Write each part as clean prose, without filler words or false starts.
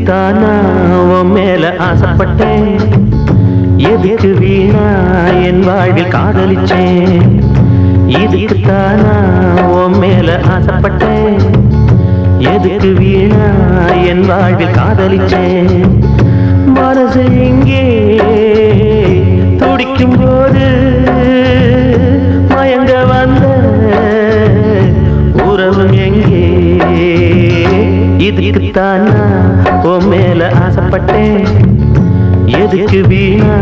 இதுக்குத்தானா உன் மேல ஆசைப்பட்டேன், எதுக்கு வீணா என் வாழ்வில் காதலிச்சேன். இதுக்குத்தானா உன் மேல ஆசைப்பட்டேன், எதுக்கு வீணா என் வாழ்வில் காதலிச்சேன். மனசு எங்கே துடிக்கும் போது மயங்க வந்த உறவு எங்கே. இதுக்குத்தானா உன் மேல ஆசைப்பட்டேன், எதுக்கு வீணா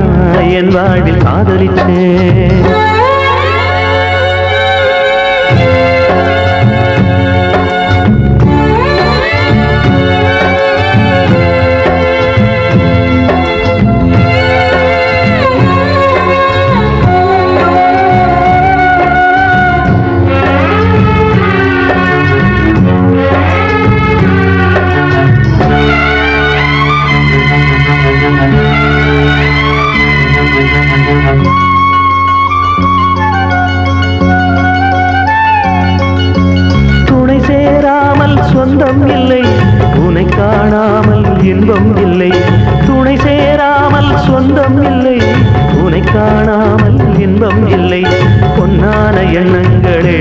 என் வாழ்வில் காதலிச்சேன். துணை சேராமல் சொந்தம் இல்லை, உன்னை காணாமல் இன்பம் இல்லை. துணை சேராமல் சொந்தம் இல்லை, உன்னை காணாமல் இன்பம் இல்லை. பொன்னான எண்ணங்களே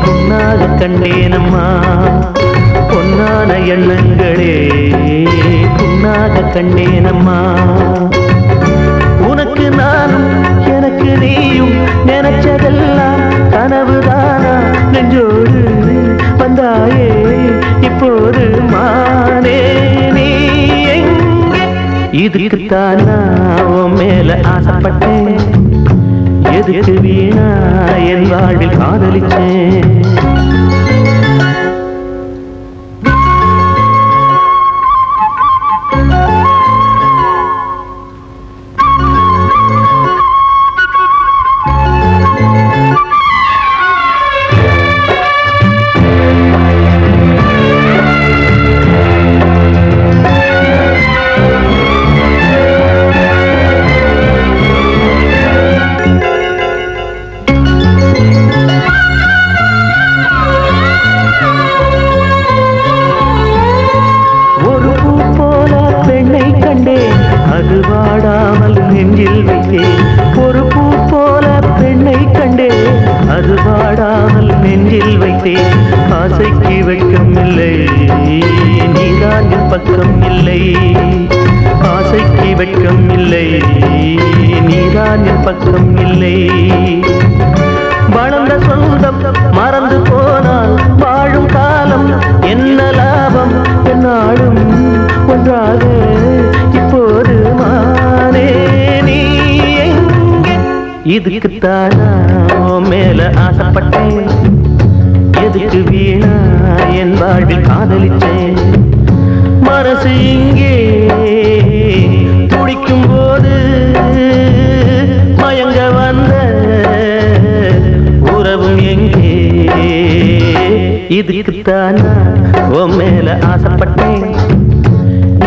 பொன்னாக கண்டேனம்மா, பொன்னான எண்ணங்களே பொன்னாக கண்டேனம்மா. உனக்கு நானும் எனக்கு நீயும் நினைச்சதெல்லாம் கனவுதானா, நெஞ்சோடு வந்தாயே இப்போது மானே நீ எங்கே. இதுக்குத்தானா உன் மேல ஆசைப்பட்டேன், எதுக்கு வீணா என் வாழ்வில் காதலிச்சேன். அது வாடாமல் நெஞ்சில் வைத்தேன், ஒரு பூ போல பெண்ணை கண்டே அது வாடாமல் நெஞ்சில் வைத்தேன். ஆசைக்கு வெட்கம் இல்லை, நீதான் என் பக்கம் இல்லை. ஆசைக்கு வெட்கம் இல்லை, நீதான் என் பக்கம் இல்லை. வளர்ந்த சொந்தம் மறந்து போனால் வாழும் காலம் என்ன லாபம், என்னாலும் ஒன்றாக இப்போது மானே நீ எங்கே. இதுக்குத்தானா உன் மேல ஆசைப்பட்டேன், எதுக்கு வீணா என் வாழ்வில் காதலிச்சேன். மனசு இங்கே துடிக்கும் போது மயங்க வந்த உறவும் எங்கே. இதுக்குத்தானா உன் மேல ஆசைப்பட்டேன்,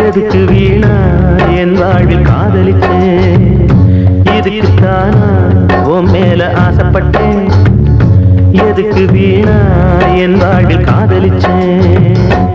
எதுக்கு வீணா என் வாழ்வில் காதலிச்சேன். இதுக்குத்தானா உன் மேல ஆசைப்பட்டேன், எதுக்கு வீணா என் வாழ்வில் காதலிச்சேன்.